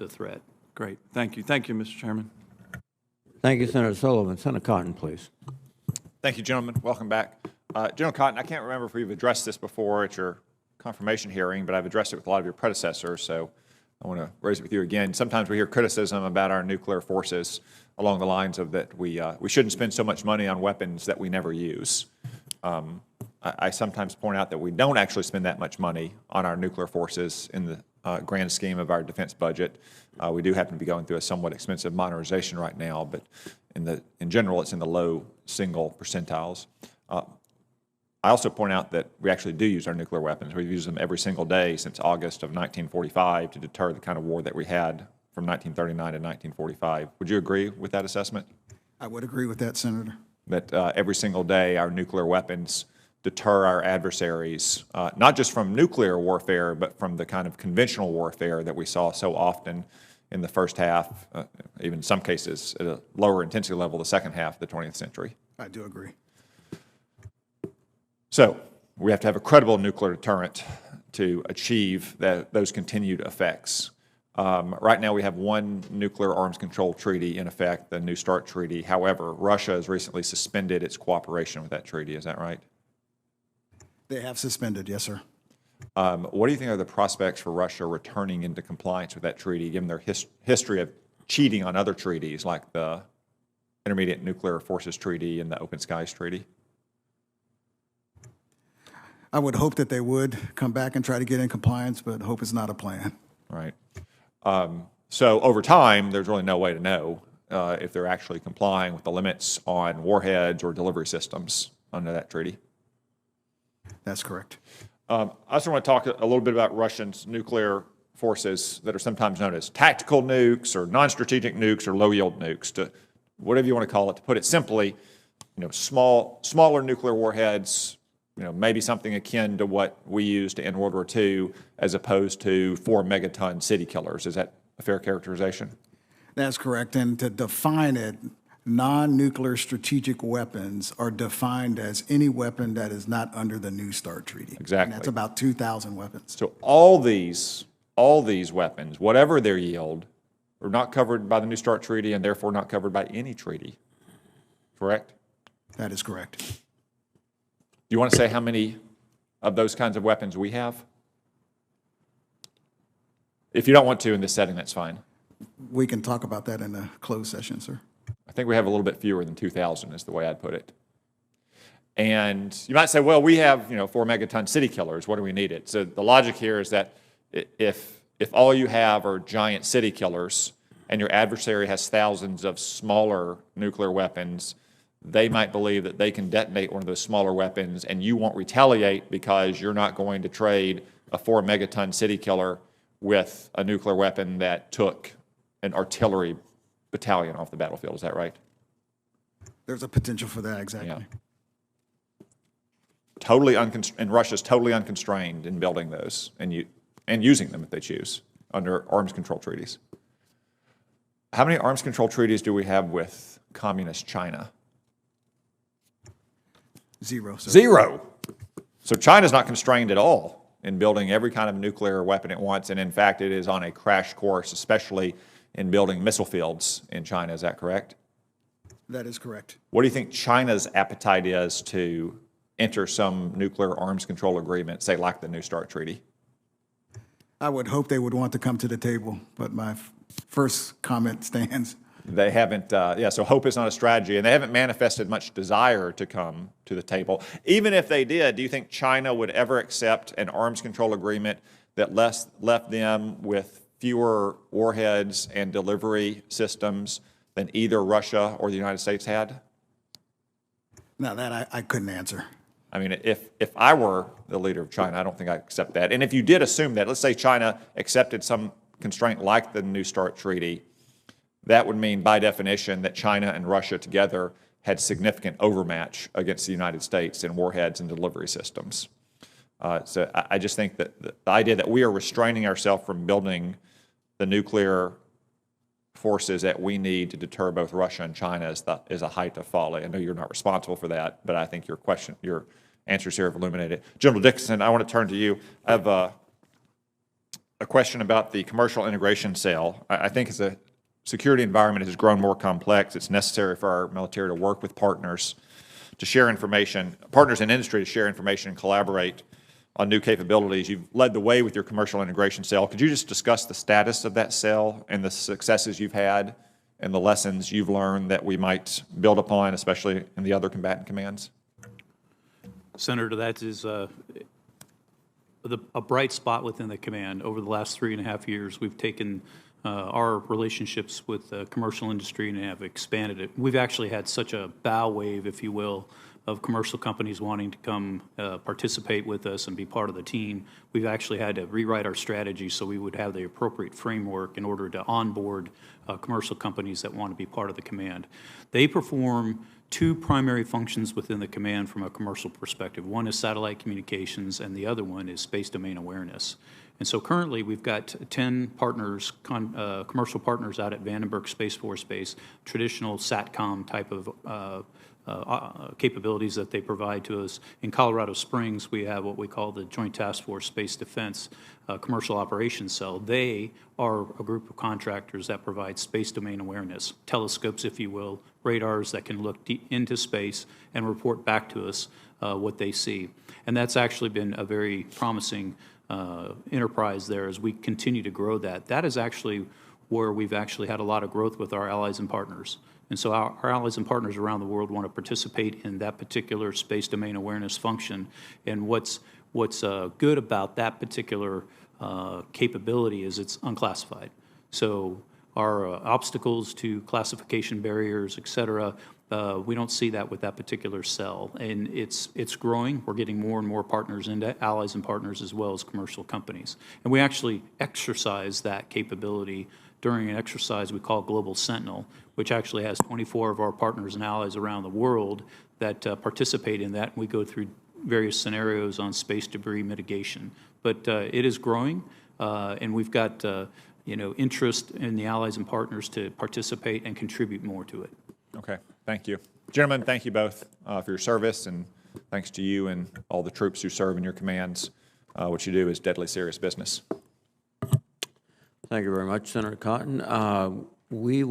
the threat. Great. Thank you. Thank you, Mr. Chairman. Thank you, Senator Sullivan. Senator Cotton, please. Thank you, gentlemen. Welcome back. General Cotton, I can't remember if we've addressed this before at your confirmation hearing, but I've addressed it with a lot of your predecessors, so I want to raise it with you again. Sometimes we hear criticism about our nuclear forces along the lines of that we shouldn't spend so much money on weapons that we never use. I sometimes point out that we don't actually spend that much money on our nuclear forces in the grand scheme of our defense budget. We do happen to be going through a somewhat expensive modernization right now, but in general, it's in the low single percentiles. I also point out that we actually do use our nuclear weapons. We've used them every single day since August of 1945 to deter the kind of war that we had from 1939 to 1945. Would you agree with that assessment? I would agree with that, Senator. That every single day our nuclear weapons deter our adversaries, not just from nuclear warfare, but from the kind of conventional warfare that we saw so often in the first half, even in some cases at a lower intensity level, the second half of the 20th century. I do agree. So we have to have a credible nuclear deterrent to achieve those continued effects. Right now we have one nuclear arms control treaty in effect, the New START treaty. However, Russia has recently suspended its cooperation with that treaty. Is that right? They have suspended, yes, sir. What do you think are the prospects for Russia returning into compliance with that treaty, given their history of cheating on other treaties like the Intermediate Nuclear Forces Treaty and the Open Skies Treaty? I would hope that they would come back and try to get in compliance, but hope is not a plan. Right. So over time, there's really no way to know if they're actually complying with the limits on warheads or delivery systems under that treaty. That's correct. I also want to talk a little bit about Russia's nuclear forces that are sometimes known as tactical nukes or non-strategic nukes or low-yield nukes, to whatever you want to call it. To put it simply, smaller nuclear warheads, maybe something akin to what we used in World War II, as opposed to 4 megaton city killers. Is that a fair characterization? That's correct. And to define it, non-nuclear strategic weapons are defined as any weapon that is not under the New START treaty. Exactly. And that's about 2,000 weapons. So all these weapons, whatever their yield, are not covered by the New START treaty and therefore not covered by any treaty. Correct? That is correct. Do you want to say how many of those kinds of weapons we have? If you don't want to in this setting, that's fine. We can talk about that in a closed session, sir. I think we have a little bit fewer than 2,000 is the way I'd put it. And you might say, well, we have 4 megaton city killers. What do we need it? So the logic here is that if all you have are giant city killers and your adversary has thousands of smaller nuclear weapons, they might believe that they can detonate one of those smaller weapons and you won't retaliate because you're not going to trade a 4 megaton city killer with a nuclear weapon that took an artillery battalion off the battlefield. Is that right? There's a potential for that, exactly. Yeah. And Russia's totally unconstrained in building those and using them if they choose under arms control treaties. How many arms control treaties do we have with communist China? 0. Sir. 0. So China's not constrained at all in building every kind of nuclear weapon it wants, and in fact it is on a crash course, especially in building missile fields in China. Is that correct? That is correct. What do you think China's appetite is to enter some nuclear arms control agreement, say like the New START treaty? I would hope they would want to come to the table, but my first comment stands. They haven't, so hope is not a strategy, and they haven't manifested much desire to come to the table. Even if they did, do you think China would ever accept an arms control agreement that left them with fewer warheads and delivery systems than either Russia or the United States had? Now that I couldn't answer. I mean, if I were the leader of China, I don't think I'd accept that. And if you did assume that, let's say China accepted some constraint like the New START treaty, that would mean by definition that China and Russia together had significant overmatch against the United States in warheads and delivery systems. So I just think that the idea that we are restraining ourselves from building the nuclear forces that we need to deter both Russia and China is a height of folly. I know you're not responsible for that, but I think your answers here have illuminated it. General Dixon, I want to turn to you. I have a question about the commercial integration cell. I think as a security environment has grown more complex, it's necessary for our military to work with partners to share information, partners in industry to share information and collaborate on new capabilities. You've led the way with your commercial integration cell. Could you just discuss the status of that cell and the successes you've had and the lessons you've learned that we might build upon, especially in the other combatant commands? Senator, that is a bright spot within the command. Over the last 3.5 years, we've taken our relationships with the commercial industry and have expanded it. We've actually had such a bow wave, if you will, of commercial companies wanting to come participate with us and be part of the team. We've actually had to rewrite our strategy so we would have the appropriate framework in order to onboard commercial companies that want to be part of the command. They perform two primary functions within the command from a commercial perspective. One is satellite communications, and the other one is space domain awareness. And so currently, we've got 10 partners, commercial partners out at Vandenberg Space Force Base, traditional SATCOM type of capabilities that they provide to us. In Colorado Springs, we have what we call the Joint Task Force Space Defense Commercial Operations Cell. They are a group of contractors that provide space domain awareness, telescopes, if you will, radars that can look deep into space and report back to us what they see. And that's actually been a very promising enterprise there as we continue to grow that. That is actually where we've actually had a lot of growth with our allies and partners. And so our allies and partners around the world want to participate in that particular space domain awareness function. And what's good about that particular capability is it's unclassified. So our obstacles to classification barriers, et cetera, we don't see that with that particular cell. And it's growing. We're getting more and more partners into allies and partners as well as commercial companies. And we actually exercise that capability during an exercise we call Global Sentinel, which actually has 24 of our partners and allies around the world that participate in that. And we go through various scenarios on space debris mitigation. But it is growing, and we've got interest in the allies and partners to participate and contribute more to it. Okay, thank you. Gentlemen, thank you both for your service, and thanks to you and all the troops who serve in your commands. What you do is deadly serious business. Thank you very much, Senator Cotton. We will